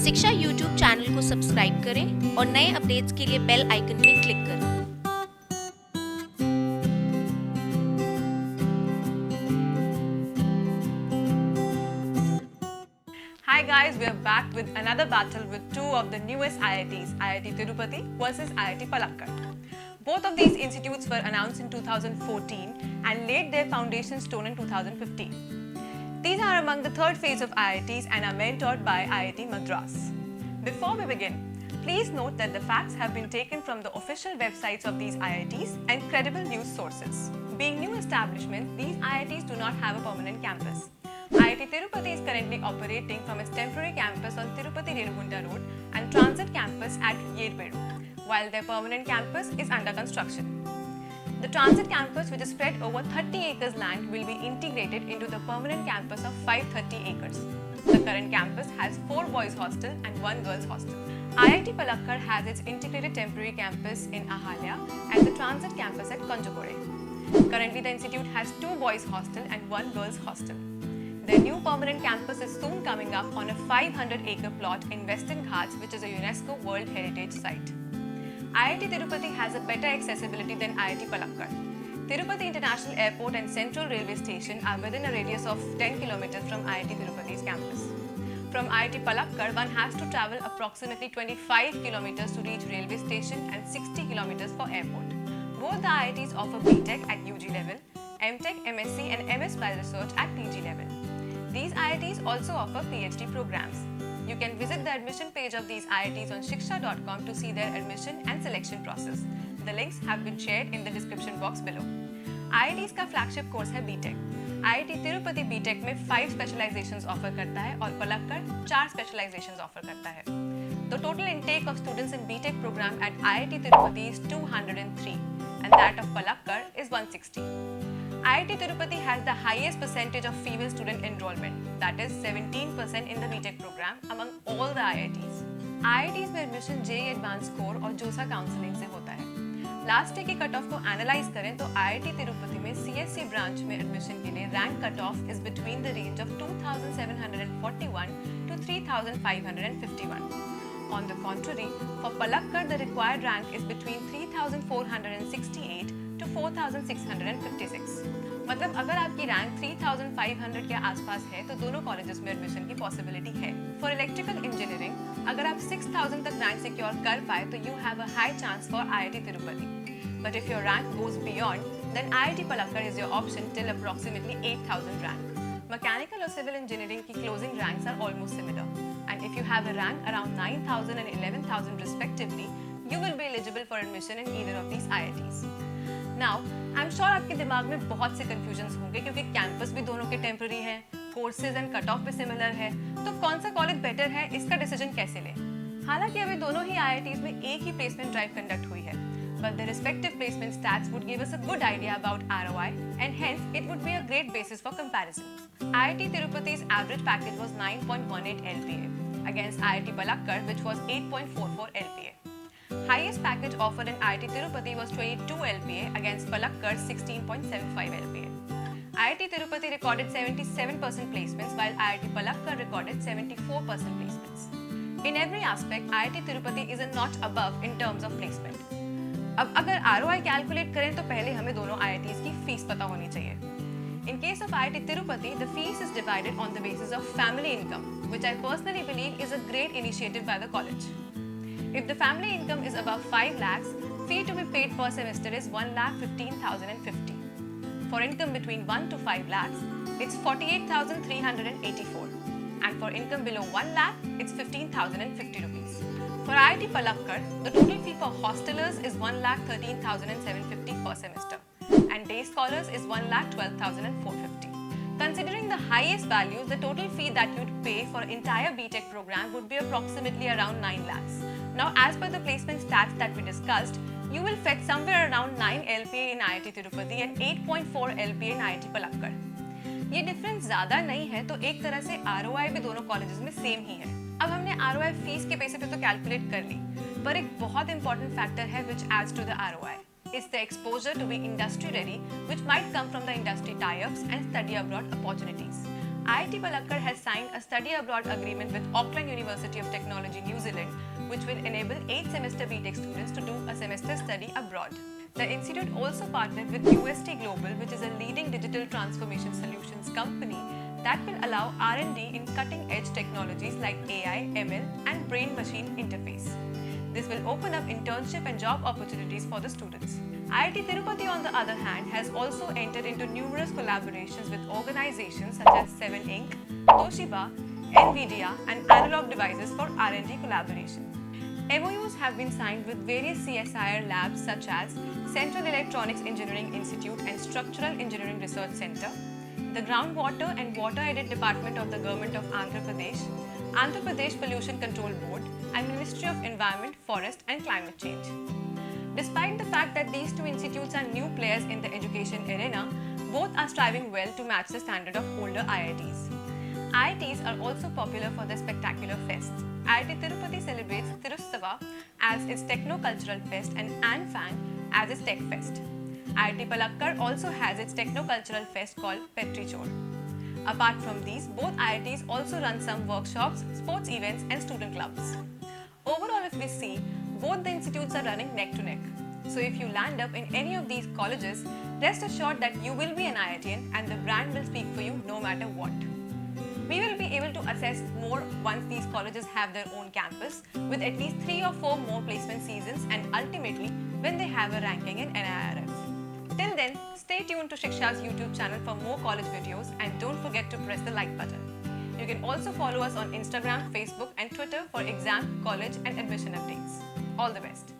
शिक्षा YouTube channel को subscribe करें और नए अपडेट्स के लिए बेल आइकन पे क्लिक करें। Hi guys, we are back with another battle with two of the newest IITs, IIT Tirupati versus IIT Palakkad. Both of these institutes were announced in 2014 and laid their foundation stone in 2015. These are among the third phase of IITs and are mentored by IIT Madras. Before we begin, please note that the facts have been taken from the official websites of these IITs and credible news sources. Being new establishments, these IITs do not have a permanent campus. IIT Tirupati is currently operating from its temporary campus on Tirupati-Renugunta Road and transit campus at Yerpedu, while their permanent campus is under construction. The transit campus, which is spread over 30 acres land, will be integrated into the permanent campus of 530 acres. The current campus has 4 boys hostel and 1 girls hostel. IIT Palakkad has its integrated temporary campus in Ahalya and the transit campus at Kanjagore. Currently, the institute has 2 boys hostel and 1 girls hostel. Their new permanent campus is soon coming up on a 500-acre plot in Western Ghats, which is a UNESCO World Heritage Site. IIT Tirupati has a better accessibility than IIT Palakkad. Tirupati International Airport and Central Railway Station are within a radius of 10 km from IIT Tirupati's campus. From IIT Palakkad, one has to travel approximately 25 km to reach railway station and 60 km for airport. Both the IITs offer BTech at UG level, MTech, MSc and MS by Research at PG level. These IITs also offer PhD programs. You can visit the admission page of these IITs on shiksha.com to see their admission and selection process. The links have been shared in the description box below. IITs का flagship course है BTech. IIT Tirupati BTech में 5 specializations offer करता है और Palakkad 4 specializations offer करता है. The total intake of students in BTech program at IIT Tirupati is 203 and that of Palakkad is 160. IIT Tirupati has the highest percentage of female student enrollment, that is 17% in the BTech program among all the IITs. IITs में admission JEE Advanced Score और JOSA counseling से होता है. Last year की cut off को analyse करें तो IIT Tirupati में CSC ब्रांच में एडमिशन के लिए rank cut off is between the range of 2741 to 3551. On the contrary, for Palakkad the required rank is between 3468 to 4656. मतलब अगर आपकी रैंक 3500 के आसपास है तो दोनों कॉलेजेस में एडमिशन की पॉसिबिलिटी है. फॉर इलेक्ट्रिकल इंजीनियरिंग अगर आप 6000 तक रैंक सिक्योर कर पाए तो you have a high chance for IIT Tirupati. But if your rank goes beyond then IIT Palakkad is your option till approximately 8000 rank. Mechanical or civil engineering की closing ranks are almost similar. And if you have a rank around 9000 and 11000 respectively, you will be eligible for admission in either of these IITs. Now, I'm sure आपके दिमाग में बहुत से confusions होंगे क्योंकि campus भी दोनों के टेम्पररी हैं, कोर्सेज एंड कट ऑफ भी सिमिलर है, तो कौन सा कॉलेज बेटर है इसका डिसीजन कैसे लें. हालांकि अभी दोनों ही IITs में एक ही प्लेसमेंट ड्राइव कंडक्ट हुई है, but the respective placement stats would give us a good idea about ROI and hence it would be a great basis for comparison. IIT Tirupati's average package was 9.18 LPA against IIT Palakkad which was 8.44 LPA. Highest package offered in IIT Tirupati was 22 LPA against Palakkad 16.75 LPA. IIT Tirupati recorded 77% placements while IIT Palakkad recorded 74% placements. In every aspect, IIT Tirupati is a notch above in terms of placement. अब अगर ROI calculate करें तो पहले हमें दोनों IITs की fees पता होनी चाहिए. In case of IIT Tirupati, the fees is divided on the basis of family income, which I personally believe is a great initiative by the college. If the family income is above 5 lakhs, fee to be paid per semester is 1,15,050. For income between 1 to 5 lakhs, it's 48,384. And for income below 1 lakh, it's 15,050 rupees. For IIT Palakkad, the total fee for hostelers is 1,13,750 per semester. And day scholars is 1,12,450. Considering the highest values, the total fee that you'd pay for entire BTech program would be approximately around 9 lakhs. Now, as per the placement stats that we discussed, you will fetch somewhere around 9 LPA in IIT Tirupati and 8.4 LPA in IIT Palakkad. ये difference ज़्यादा नहीं है तो एक तरह से ROI भी दोनों कॉलेजेस में सेम ही है. अब हमने ROI फीस के बेसिस पे तो कैलकुलेट कर ली, पर एक बहुत इंपॉर्टेंट फैक्टर है which adds to the ROI. It's the exposure to be industry ready, which might come from the industry tie-ups and study abroad opportunities. IIT Palakkad has signed a study abroad agreement with Auckland University of Technology, New Zealand, which will enable 8th-semester BTech students to do a semester study abroad. The institute also partnered with UST Global, which is a leading digital transformation solutions company that will allow R&D in cutting-edge technologies like AI, ML, and brain-machine interface. This will open up internship and job opportunities for the students. IIT Tirupati, on the other hand, has also entered into numerous collaborations with organizations such as 7 Inc., Toshiba, NVIDIA, and Analog Devices for R&D collaboration. MOUs have been signed with various CSIR labs such as Central Electronics Engineering Institute and Structural Engineering Research Center, the Groundwater and Water Aided Department of the Government of Andhra Pradesh Pollution Control Board, and Ministry of Environment, Forest and Climate Change. Despite the fact that these two institutes are new players in the education arena, both are striving well to match the standard of older IITs. IITs are also popular for their spectacular fests. IIT Tirupati celebrates Tirussava as its techno-cultural fest and ANFAN as its tech fest. IIT Palakkad also has its techno-cultural fest called Petrichor. Apart from these, both IITs also run some workshops, sports events and student clubs. Overall, if we see, both the institutes are running neck to neck. So if you land up in any of these colleges, rest assured that you will be an IITian and the brand will speak for you no matter what. We will be able to assess more once these colleges have their own campus with at least 3 or 4 more placement seasons and ultimately when they have a ranking in NIRF. Till then, stay tuned to Shiksha's YouTube channel for more college videos and don't forget to press the like button. You can also follow us on Instagram, Facebook and Twitter for exam, college and admission updates. All the best.